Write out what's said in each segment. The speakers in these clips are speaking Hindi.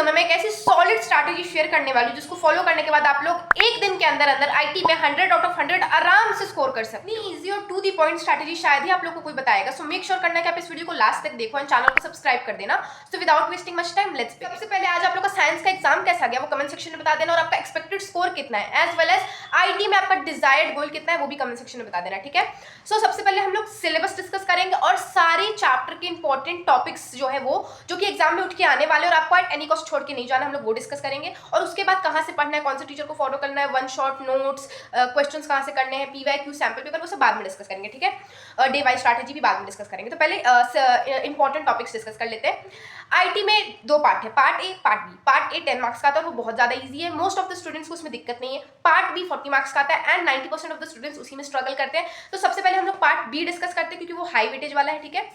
में मैं एक ऐसी सॉलिड स्ट्रैटेजी शेयर करने वाली हूँ जिसको फॉलो करने के बाद आप लोग एक दिन के अंदर अंदर आईटी में 100 आउट ऑफ 100 आराम से स्कोर कर सकते हैं। इजी और टू दी पॉइंट स्ट्रैटेजी शायद ही आप लोग को कोई बताएगा, सो मेक श्योर करना कि आप इस वीडियो को लास्ट तक देखो एंड चैनल को सब्सक्राइब कर देना। So without wasting much time let's begin. सबसे पहले आज आप लोग का साइंस का एग्जाम कैसा गया वो कमेंट सेक्शन में बता देना, और आपका एक्सपेक्टेड स्कोर कितना है, एज वेल एज आईटी में आपका डिजायर्ड गोल कितना है वो भी कमेंट सेक्शन में बता देना, ठीक है। सो सबसे पहले हम लोग सिलेबस डिस्कस करेंगे और सारे चैप्टर के इंपॉर्टेंट टॉपिक्स जो है वो जो कि एग्जाम में उठ के आने वाले और आपको एट एनी कॉस्ट छोड़ के नहीं जाना, हम लोग वो डिस्कस करेंगे। और उसके बाद कहाँ से पढ़ना है, कौन से टीचर को फॉलो करना है, वन शॉट नोट्स, क्वेश्चंस कहाँ से करने हैं, पीवाईक्यू, सैंपल पेपर, वो सब बाद में डिस्कस करेंगे, ठीक है। डे वाइज स्ट्रैटेजी भी बाद में डिस्कस करेंगे। तो पहले इंपॉर्टेंट टॉपिक्स डिस्कस कर लेते हैं। आईटी में दो पार्ट है, part A part B. Part A 10 marks का आता है और वो बहुत ज्यादा ईजी है, मोस्ट ऑफ द स्टूडेंट्स को उसमें दिक्कत नहीं है। पार्ट बी 40 मार्क्स का आता है एंड 90% ऑफ द स्टूडेंट्स उसी में स्ट्रगल करते हैं। तो सबसे पहले हम लोग पार्ट बी डिस्कस करते हैं क्योंकि वो हाई वेटेज वाला है, ठीक है।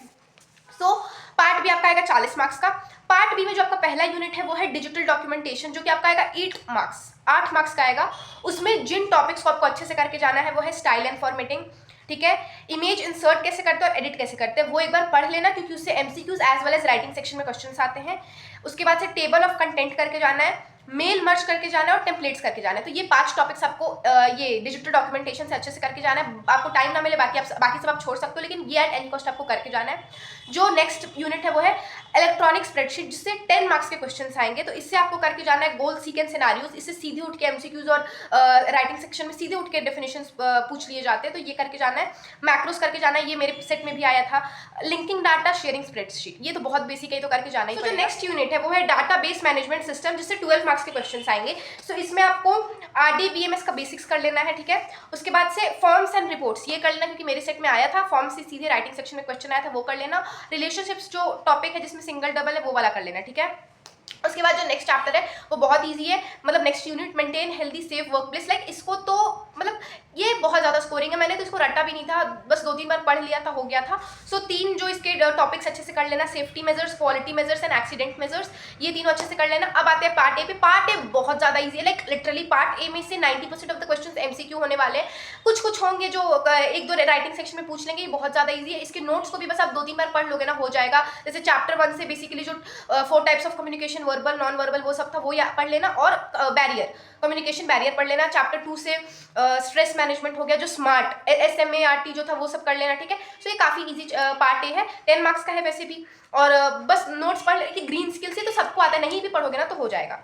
सो पार्ट बी आपका आएगा 40 मार्क्स का। पार्ट बी में जो आपका पहला यूनिट है वो है डिजिटल डॉक्यूमेंटेशन, जो कि आपका आएगा 8 मार्क्स का आएगा। उसमें जिन टॉपिक्स को आपको अच्छे से करके जाना है वो है स्टाइल एंड फॉर्मेटिंग, ठीक है, इमेज इंसर्ट कैसे करते हैं और एडिट कैसे करते हैं वो एक बार पढ़ लेना क्योंकि उससे MCQs as well as writing section में क्वेश्चंस आते हैं। उसके बाद से टेबल ऑफ कंटेंट करके जाना है, मेल मर्ज करके जाना है और टेम्पलेट्स करके जाना है। तो ये 5 टॉपिक्स आपको ये डिजिटल डॉक्यूमेंटेशन से अच्छे से करके जाना है। आपको टाइम ना मिले बाकी सब आप छोड़ सकते हो, लेकिन ये एट एनी कॉस्ट आपको करके जाना है। जो नेक्स्ट यूनिट है वो है इलेक्ट्रॉनिक स्प्रेडशीट, जिससे 10 मार्क्स के क्वेश्चंस आएंगे। तो इससे आपको करके जाना है गोल सीक्वेंस सिनेरियोज, इससे सीधे उठ के एमसीक्यूज और राइटिंग सेक्शन में सीधे उठ के डेफिनेशंस पूछ लिए जाते हैं, तो ये करके जाना है। मैक्रोस करके जाना है, ये मेरे सेट में भी आया था। लिंकिंग डाटा, शेयरिंग स्प्रेडशीट, ये तो बहुत बेसिक है, तो करके जाना ही। तो जो नेक्स्ट यूनिट है वो है डाटाबेस मैनेजमेंट सिस्टम, जिससे 12 मार्क्स के क्वेश्चंस आएंगे। सो इसमें आपको आरडीबीएमएस का बेसिक्स कर लेना है, ठीक है। उसके बाद से फॉर्म्स एंड रिपोर्ट्स ये कर लेना क्योंकि मेरे सेट में आया था, फॉर्म से सीधे राइटिंग सेक्शन में क्वेश्चन आया था, वो कर लेना। रिलेशनशिप्स जो टॉपिक है जिसमें सिंगल डबल है वो वाला कर लेना, ठीक है। उसके बाद जो नेक्स्ट चैप्टर है वो बहुत इजी है, मतलब next unit maintain healthy safe work place. Like इसको तो मतलब ये बहुत ज़्यादा स्कोरिंग है, मैंने तो इसको रटा भी नहीं था, बस 2-3 बार पढ़ लिया था, हो गया था। सो 3 जो इसके टॉपिक्स अच्छे से कर लेना, safety measures, quality measures and accident measures, ये तीनों अच्छे से कर लेना। अब आते हैं पार्ट ए पे। पार्ट ए बहुत ज़्यादा ईजी है, लाइक लिटरली पार्ट ए में से 90% ऑफ द क्वेश्चन एमसीक्यू होने वाले हैं। कुछ होंगे जो 1-2 राइटिंग सेक्शन में पूछ लेंगे, ये बहुत ज़्यादा ईजी है। इसके नोट्स को भी बस आप 2-3 बार पढ़ लोगे ना, हो जाएगा। जैसे चैप्टर 1 से बेसिकली जो 4 types of communication, verbal, non verbal, वो सब था, वो पढ़ लेना। और बैरियर, कम्युनिकेशन बैरियर पढ़ लेना। चैप्टर 2 से स्ट्रेस मैनेजमेंट हो गया, जो स्मार्ट SMART जो था वो सब कर लेना, ठीक है। सो ये काफ़ी इजी पार्ट ए है, 10 मार्क्स का है वैसे भी। और बस नोट्स पढ़ ले कि ग्रीन स्किल से तो सबको आता है, नहीं भी पढ़ोगे ना तो हो जाएगा,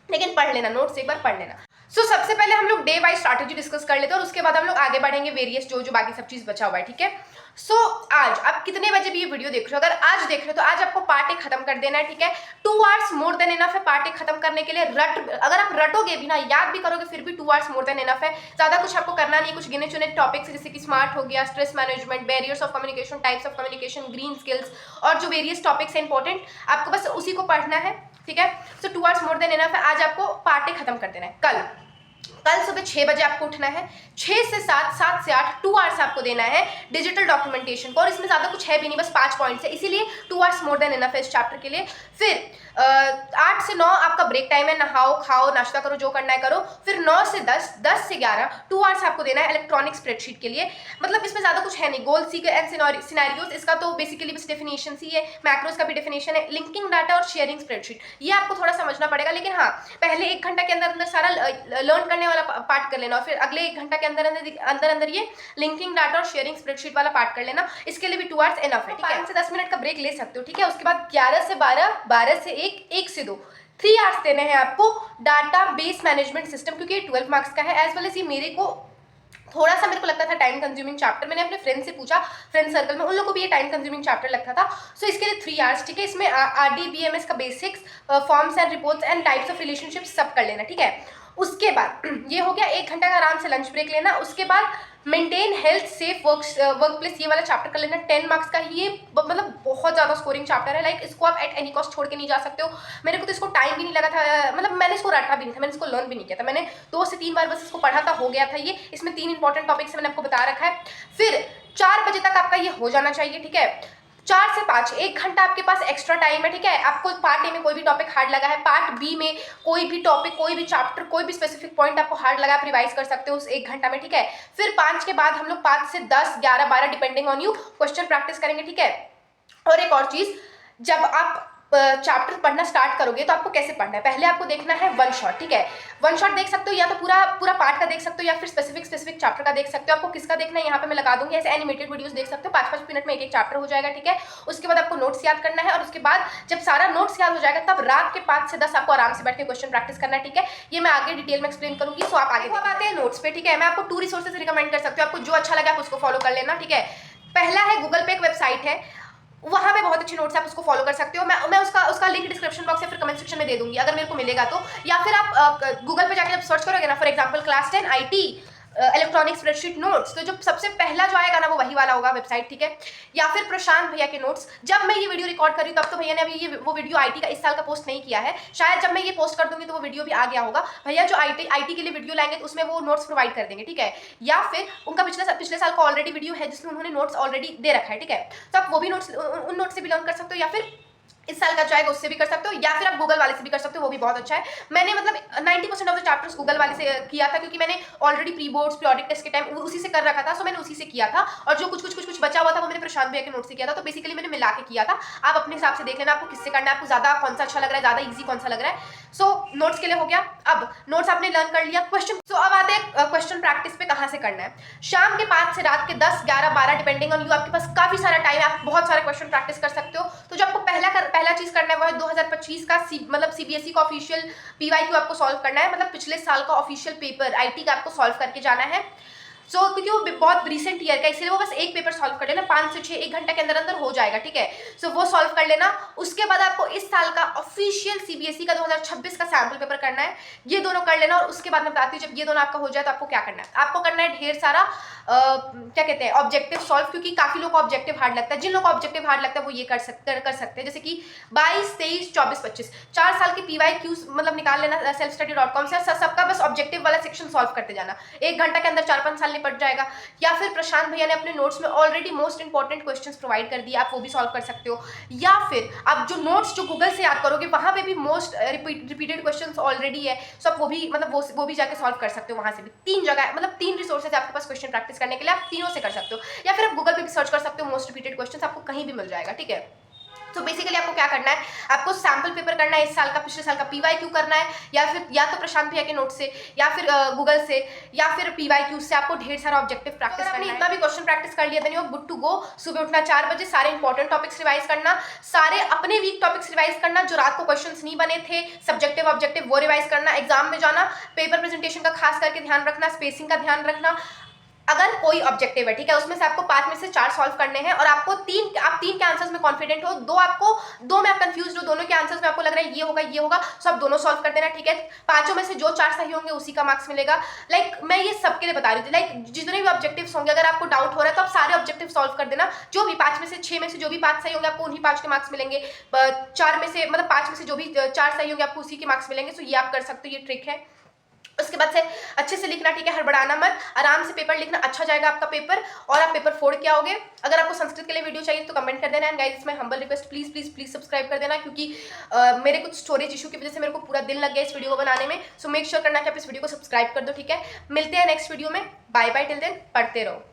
लेकिन पढ़ लेना, नोट्स एक बार पढ़ लेना। सो सबसे पहले हम लोग डे वाइज स्ट्रैटेजी डिस्कस कर लेते हैं और उसके बाद हम लोग आगे बढ़ेंगे वेरियस जो बाकी सब चीज़ बचा हुआ है, ठीक है। सो आज आप कितने बजे भी ये वीडियो देख रहे हो, अगर आज देख रहे हो तो आज आपको पार्ट ए खत्म कर देना है, ठीक है। 2 आवर्स मोर देन इनफ है पार्ट ए खत्म करने के लिए। अगर आप रटोगे भी ना, याद भी करोगे, फिर भी 2 आवर्स मोर देन इनफ है। ज़्यादा कुछ आपको करना नहीं, कुछ गिने चुने टॉपिक्स जैसे कि स्मार्ट हो गया, stress management, barriers of communication, types of communication, green skills और जो वेरियस टॉपिक्स हैं इंपॉर्टेंट, आपको बस उसी को पढ़ना है, ठीक है। सो 2 आवर्स मोर देन इनफ है। आज आपको पार्ट ए खत्म कर देना है। कल सुबह 6 बजे आपको उठना है, 6 से 7, 7 से 8, 2 आवर्स आपको देना है डिजिटल डॉक्यूमेंटेशन को। और इसमें ज़्यादा कुछ है भी नहीं, बस 5 पॉइंट्स है, इसीलिए 2 आवर्स मोर देन इनफ है इस चैप्टर के लिए। फिर 8 से 9 आपका ब्रेक टाइम है, नहाओ खाओ नाश्ता करो, जो करना है करो। फिर 9 से 10, 10 से 11 2 आवर्स आपको देना है इलेक्ट्रॉनिक स्प्रेडशीट के लिए। मतलब इसमें ज़्यादा कुछ है नहीं, गोल सीक्वेंस एंड सिनेरियोज, इसका तो बेसिकली बस डेफिनेशन ही है, मैक्रोस का भी डेफिनेशन है, लिंकिंग डाटा और शेयरिंग स्प्रेडशीट, ये आपको थोड़ा समझना पड़ेगा। लेकिन हाँ, पहले 1 घंटा के अंदर अंदर सारा लर्न करने वाला पार्ट कर लेना और फिर अगले 1 घंटा के अंदर अंदर ये लिंकिंग डाटा और शेयरिंग स्प्रेडशीट वाला पार्ट कर लेना। इसके लिए भी 2 आवर्स इनफ है, ठीक है। 5 से 10 मिनट का ब्रेक ले सकते हो, ठीक है। उसके बाद 11 से 12, 12 से 1, 1 से 2, 3 आवर्स देने हैं आपको डाटा बेस मैनेजमेंट सिस्टम, क्योंकि ये 12 मार्क्स का है। एज वेल एज ये मेरे को लगता था टाइम कंज्यूमिंग चैप्टर। मैंने अपने फ्रेंड से पूछा, फ्रेंड सर्कल में, उन लोगों को भी ये टाइम कंज्यूमिंग चैप्टर लगता था। सो इसके लिए 3 आवर्स, ठीक है। इसमें आरडीबीएमएस का basics, forms and reports and types of relationship सब कर लेना, ठीक है। उसके बाद ये हो गया 1 घंटा का आराम से लंच ब्रेक लेना। उसके बाद maintain health safe work place, ये वाला चैप्टर कर लेना। 10 मार्क्स का ये मतलब बहुत ज़्यादा स्कोरिंग चैप्टर है, लाइक इसको आप एट एनी कॉस्ट छोड़ के नहीं जा सकते हो। मेरे को तो इसको टाइम भी नहीं लगा था, मतलब मैंने इसको रटा भी नहीं था, मैंने इसको लर्न भी नहीं किया था, मैंने 2 से 3 बार बस इसको पढ़ा था, हो गया था ये। इसमें 3 इंपॉर्टेंट टॉपिक्स मैंने आपको बता रखा है। फिर 4 बजे तक आपका ये हो जाना चाहिए, ठीक है। 4 से 5 1 घंटा आपके पास एक्स्ट्रा टाइम है, ठीक है। आपको पार्ट ए में कोई भी टॉपिक हार्ड लगा है, पार्ट बी में कोई भी टॉपिक, कोई भी चैप्टर, कोई भी स्पेसिफिक पॉइंट आपको हार्ड लगा, आप रिवाइज कर सकते हो उस 1 घंटा में, ठीक है। फिर 5 के बाद हम लोग 5 से 10, 11, 12 depending on you question practice करेंगे, ठीक है। और एक और चीज, जब आप चैप्टर पढ़ना स्टार्ट करोगे तो आपको कैसे पढ़ना है, पहले आपको देखना है वन शॉट, ठीक है। वन शॉट देख सकते हो या तो पूरा पार्ट का देख सकते हो या फिर स्पेसिफिक चैप्टर का देख सकते हो। आपको किसका देखना है यहाँ पे मैं लगा दूंगी, ऐसे एनिमेटेड वीडियोस देख सकते हो, 5-5 मिनट में एक चैप्टर हो जाएगा, ठीक है। उसके बाद आपको नोट्स याद करना है और उसके बाद जब सारा नोट्स याद हो जाएगा तब रात के 5 से 10 आपको आराम से बैठ के क्वेश्चन प्रैक्टिस करना है, ठीक है। ये मैं आगे डिटेल में एक्सप्लेन करूंगी। सो आप आगे आते हैं नोट्स पे, ठीक है। मैं आपको 2 रिसोर्सेज रिकमेंड कर सकती हूँ, आपको जो अच्छा लगे आप उसको फॉलो कर लेना, ठीक है। पहला है गूगल पे एक वेबसाइट है, वहाँ पे बहुत अच्छे नोट्स आप उसको फॉलो कर सकते हो। मैं उसका लिंक डिस्क्रिप्शन बॉक्स या फिर कमेंट सेक्शन में दे दूंगी अगर मेरे को मिलेगा तो। या फिर आप गूगल पे जाके जब सर्च करोगे ना, for example class 10 IT electronic spreadsheet notes, तो जो सबसे पहला जो आएगा ना वो वही वाला होगा वेबसाइट, ठीक है। या फिर प्रशांत भैया के नोट्स, जब मैं ये वीडियो रिकॉर्ड कर रही हूँ तब तो भैया ने अभी वो वीडियो IT का इस साल का पोस्ट नहीं किया है, शायद जब मैं ये पोस्ट कर दूंगी तो वो वीडियो भी आ गया होगा। भैया जो IT के लिए वीडियो लाएंगे तो उसमें वो नोट्स प्रोवाइड कर देंगे, ठीक है। या फिर उनका पिछले साल का ऑलरेडी वीडियो है जिसमें उन्होंने नोट्स ऑलरेडी दे रखा है, ठीक है। तो आप वो भी नोट्स उन नोट्स से भी लर्न कर सकते हो, या फिर इस साल का जो आएगा उससे भी कर सकते हो, या फिर आप गूगल वाले से भी कर सकते हो, वो भी बहुत अच्छा है। मैंने मतलब 90% ऑफ द चैप्टर्स गूगल वाले से किया था क्योंकि मैंने already pre boards periodic test के टाइम उसी से कर रखा था, सो मैंने उसी से किया था। और जो कुछ बचा हुआ था वो मैंने प्रशांत भैया के नोट से किया था, तो बेसिकली मैंने मिला के किया था। आप अपने हिसाब से देख लेना आपको किससे करना है, आपको ज्यादा कौन सा अच्छा लग रहा है, ज्यादा ईजी कौन सा लग रहा है। सो नोट्स के लिए हो गया। अब नोट्स आपने लर्न कर लिया, क्वेश्चन। सो अब आते हैं क्वेश्चन प्रैक्टिस पे कहाँ से करना है। शाम के 5 से रात के 10, 11, 12 डिपेंडिंग ऑन यू, आपके पास काफी सारा टाइम है, आप बहुत सारे क्वेश्चन प्रैक्टिस कर सकते हो। तो जो आपको पहला चीज करना है वो है 2025 का मतलब CBSE का ऑफिशियल PYQ आपको सॉल्व करना है, मतलब पिछले साल का ऑफिशियल पेपर IT का आपको सॉल्व करके जाना है। सो क्योंकि वो बहुत रिसेंट ईयर का, इसलिए वो बस एक पेपर सॉल्व कर लेना, 5 से 6 1 घंटे के अंदर अंदर हो जाएगा, ठीक है। सो वो सॉल्व कर लेना। उसके बाद आपको इस साल का ऑफिशियल CBSE का 2026 का सैम्पल पेपर करना है, ये दोनों कर लेना। और उसके बाद मैं बताती हूँ जब ये दोनों आपका हो जाए तो आपको क्या करना है। आपको करना है ढेर सारा क्या कहते हैं ऑब्जेक्टिव सॉल्व, क्योंकि काफी लोग को ऑब्जेक्टिव हार्ड लगता है। जिन लोग को ऑब्जेक्टिव हार्ड लगता है वो ये कर सकते हैं, जैसे कि 22, 23, 24, 25 4 साल के PYQs मतलब निकाल लेना selfstudy.com से, सबका बस ऑब्जेक्टिव वाला सेक्शन सॉल्व करते जाना, 1 घंटा के अंदर 4-5 साल निपट जाएगा। या फिर प्रशांत भैया ने अपने नोट्स में already most important questions provide कर दिए, आप वो भी सॉल्व कर सकते हो। या फिर आप जो नोट्स जो गूगल से याद करोगे वहां पे भी मोस्ट रिपीटेड क्वेश्चंस ऑलरेडी है, सो आप वो भी जाके सॉल्व कर सकते हो। वहां से भी 3 जगह मतलब 3 रिसोर्सेज आपके पास क्वेश्चन प्रैक्टिस करने के लिए, आप तीनों से कर सकते हो। या फिर आप गूगल पे भी सर्च कर सकते हो, मोस्ट रिपीटेड क्वेश्चंस आपको कहीं भी मिल जाएगा, ठीक है। तो बेसिकली आपको क्या करना है, आपको सैम्पल पेपर करना है इस साल का, पिछले साल का PYQ करना है, या तो प्रशांत भैया के नोट से, या फिर गूगल से, या फिर PYQ से। आपको ढेर सारा ऑब्जेक्टिव प्रैक्टिस करना है। इतना भी क्वेश्चन प्रैक्टिस कर लिया देन गुड टू गो। सुबह उठना 4 बजे, सारे इंपॉर्टेंट टॉपिक्स रिवाइज करना, सारे अपने वीक टॉपिक्स रिवाइज करना, जो रात को क्वेश्चंस नहीं बने थे सब्जेक्टिव ऑब्जेक्टिव वो रिवाइज करना, एग्जाम में जाना, पेपर प्रेजेंटेशन का खास करके ध्यान रखना, स्पेसिंग का ध्यान रखना। अगर कोई ऑब्जेक्टिव है, ठीक है, उसमें से आपको 5 में से 4 सॉल्व करने हैं, और आपको आप 3 के आंसर्स में कॉन्फिडेंट हो, 2 में आप कंफ्यूज हो, दोनों के आंसर्स में आपको लग रहा है ये होगा, सो आप दोनों सॉल्व कर देना, ठीक है। 5 में से जो 4 सही होंगे उसी का मार्क्स मिलेगा। लाइक मैं ये सबके लिए बता रही थी, लाइक जितने भी ऑब्जेक्टिव्स होंगे अगर आपको डाउट हो रहा है तो आप सारे ऑब्जेक्टिव सॉल्व कर देना, जो भी 5 में से 6 में से जो भी 5 सही होंगे आपको उन्हीं 5 के मार्क्स मिलेंगे। 4 में से मतलब 5 में से जो भी 4 सही होंगे आपको उसी के मार्क्स मिलेंगे। सो ये आप कर सकते हो, ये ट्रिक है। उसके बाद से अच्छे से लिखना, ठीक है, हड़बड़ाना मत, आराम से पेपर लिखना, अच्छा जाएगा आपका पेपर और आप पेपर फोड़ के आओगे। अगर आपको संस्कृत के लिए वीडियो चाहिए तो कमेंट कर देना। एंड गाइस इसमें हम्बल रिक्वेस्ट, प्लीज सब्सक्राइब कर देना, क्योंकि मेरे कुछ स्टोरेज इशू की वजह से मेरे को पूरा दिन लग गया इस वीडियो को बनाने में। सो मेक श्योर करना कि आप इस वीडियो को सब्सक्राइब कर दो, ठीक है। मिलते हैं नेक्स्ट वीडियो में, बाय बाय, टिल देन पढ़ते रहो।